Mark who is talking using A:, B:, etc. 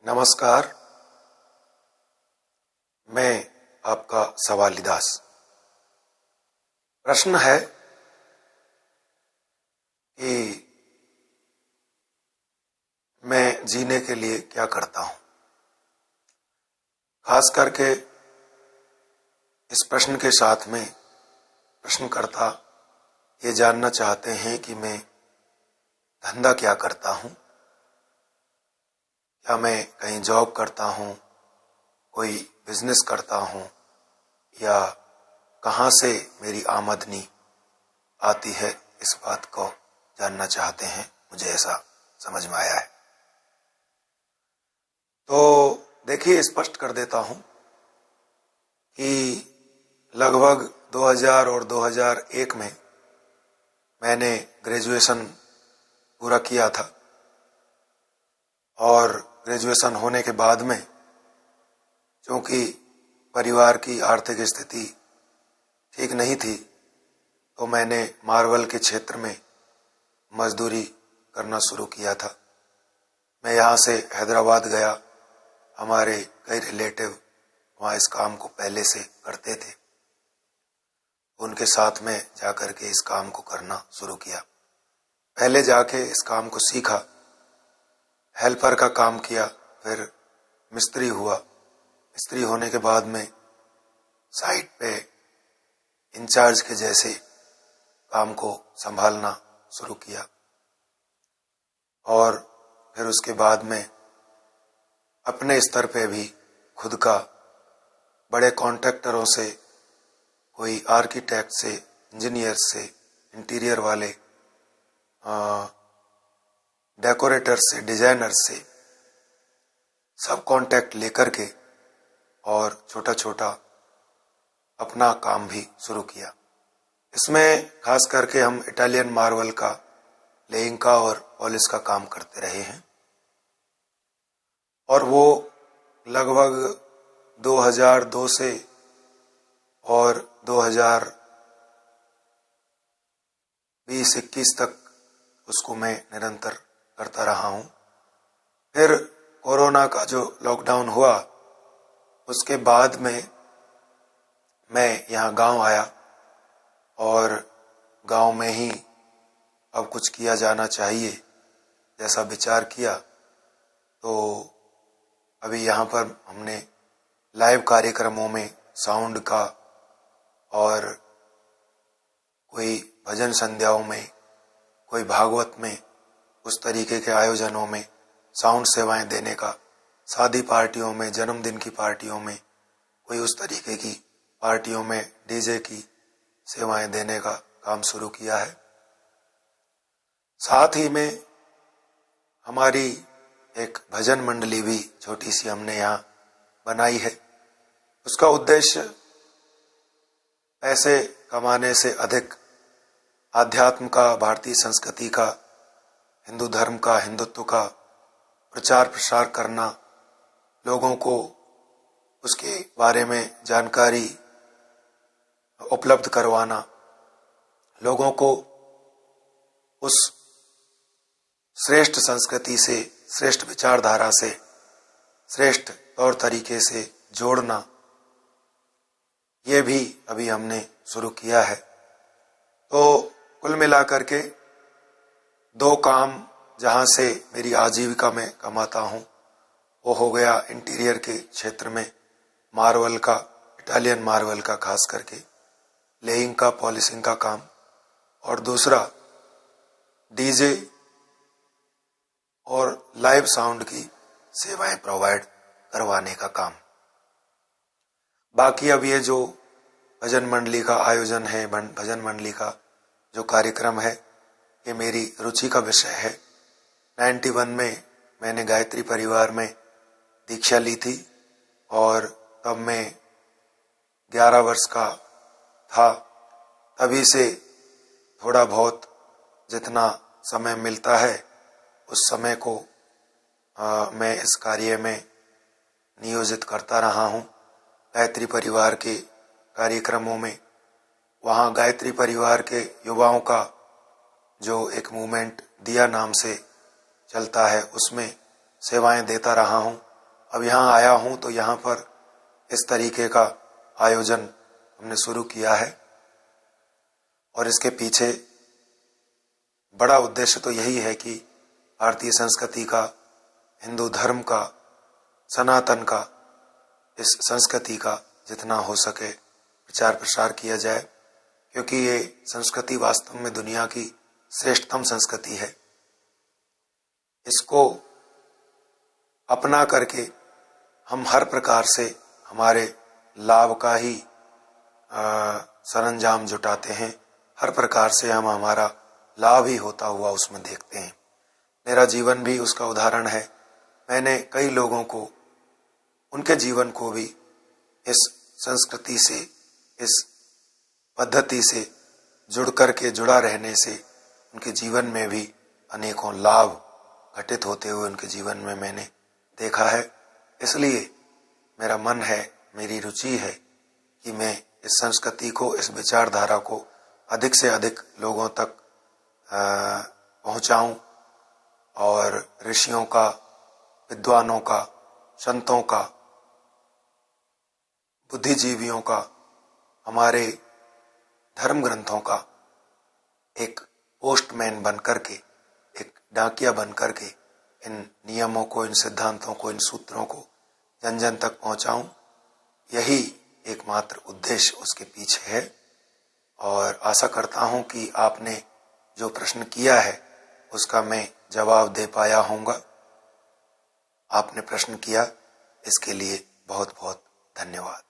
A: नमस्कार। मैं आपका सवाली दास। प्रश्न है कि मैं जीने के लिए क्या करता हूं। खास करके इस प्रश्न के साथ में प्रश्नकर्ता ये जानना चाहते हैं कि मैं धंधा क्या करता हूं, क्या मैं कहीं जॉब करता हूं, कोई बिजनेस करता हूं, या कहां से मेरी आमदनी आती है। इस बात को जानना चाहते हैं, मुझे ऐसा समझ में आया है। तो देखिए, स्पष्ट कर देता हूं कि लगभग 2000 और 2001 में मैंने ग्रेजुएशन पूरा किया था और ग्रेजुएशन होने के बाद में क्योंकि परिवार की आर्थिक स्थिति ठीक नहीं थी तो मैंने मार्बल के क्षेत्र में मजदूरी करना शुरू किया था। मैं यहाँ से हैदराबाद गया, हमारे कई रिलेटिव वहाँ इस काम को पहले से करते थे, उनके साथ में जाकर के इस काम को करना शुरू किया। पहले जाके इस काम को सीखा, हेल्पर का काम किया, फिर मिस्त्री हुआ। मिस्त्री होने के बाद में साइट पे इंचार्ज के जैसे काम को संभालना शुरू किया और फिर उसके बाद में अपने स्तर पे भी खुद का बड़े कॉन्ट्रैक्टरों से, कोई आर्किटेक्ट से, इंजीनियर से, इंटीरियर वाले, डेकोरेटर से, डिजाइनर से सब कांटेक्ट लेकर के और छोटा छोटा अपना काम भी शुरू किया। इसमें खास करके हम इटालियन मार्बल का लेइंग का और पॉलिश का काम करते रहे हैं और वो लगभग 2002 से और 2020-21 तक उसको मैं निरंतर करता रहा हूं। फिर कोरोना का जो लॉकडाउन हुआ उसके बाद में मैं यहाँ गांव आया और गांव में ही अब कुछ किया जाना चाहिए जैसा विचार किया। तो अभी यहाँ पर हमने लाइव कार्यक्रमों में साउंड का और कोई भजन संध्याओं में, कोई भागवत में, उस तरीके के आयोजनों में साउंड सेवाएं देने का, शादी पार्टियों में, जन्मदिन की पार्टियों में, कोई उस तरीके की पार्टियों में डीजे की सेवाएं देने का काम शुरू किया है। साथ ही में हमारी एक भजन मंडली भी छोटी सी हमने यहाँ बनाई है। उसका उद्देश्य पैसे कमाने से अधिक आध्यात्म का, भारतीय संस्कृति का, हिंदू धर्म का, हिंदुत्व का प्रचार प्रसार करना, लोगों को उसके बारे में जानकारी उपलब्ध करवाना, लोगों को उस श्रेष्ठ संस्कृति से, श्रेष्ठ विचारधारा से, श्रेष्ठ तौर तरीके से जोड़ना, ये भी अभी हमने शुरू किया है। तो कुल मिलाकर के 2 काम जहां से मेरी आजीविका में कमाता हूं वो हो गया इंटीरियर के क्षेत्र में मार्बल का, इटालियन मार्बल का, खास करके लेइंग का, पॉलिशिंग का काम, और दूसरा डीजे और लाइव साउंड की सेवाएं प्रोवाइड करवाने का काम। बाकी अब ये जो भजन मंडली का आयोजन है, भजन मंडली का जो कार्यक्रम है, ये मेरी रुचि का विषय है। 91 में मैंने गायत्री परिवार में दीक्षा ली थी और तब मैं 11 वर्ष का था। तभी से थोड़ा बहुत जितना समय मिलता है उस समय को मैं इस कार्य में नियोजित करता रहा हूँ। गायत्री परिवार के कार्यक्रमों में, वहाँ गायत्री परिवार के युवाओं का जो एक मूवमेंट दिया नाम से चलता है, उसमें सेवाएं देता रहा हूँ। अब यहाँ आया हूँ तो यहाँ पर इस तरीके का आयोजन हमने शुरू किया है और इसके पीछे बड़ा उद्देश्य तो यही है कि भारतीय संस्कृति का, हिंदू धर्म का, सनातन का, इस संस्कृति का जितना हो सके प्रचार प्रसार किया जाए, क्योंकि ये संस्कृति वास्तव में दुनिया की श्रेष्ठतम संस्कृति है। इसको अपना करके हम हर प्रकार से हमारे लाभ का ही सरंजाम जुटाते हैं, हर प्रकार से हम हमारा लाभ ही होता हुआ उसमें देखते हैं। मेरा जीवन भी उसका उदाहरण है। मैंने कई लोगों को, उनके जीवन को भी इस संस्कृति से, इस पद्धति से जुड़ा रहने से उनके जीवन में भी अनेकों लाभ घटित होते हुए उनके जीवन में मैंने देखा है। इसलिए मेरा मन है, मेरी रुचि है कि मैं इस संस्कृति को, इस विचारधारा को अधिक से अधिक लोगों तक पहुंचाऊं और ऋषियों का, विद्वानों का, संतों का, बुद्धिजीवियों का, हमारे धर्म ग्रंथों का एक पोस्टमैन बन करके, एक डाकिया बन करके इन नियमों को, इन सिद्धांतों को, इन सूत्रों को जन जन तक पहुंचाऊं। यही एकमात्र उद्देश्य उसके पीछे है और आशा करता हूं कि आपने जो प्रश्न किया है उसका मैं जवाब दे पाया होऊंगा। आपने प्रश्न किया, इसके लिए बहुत बहुत धन्यवाद।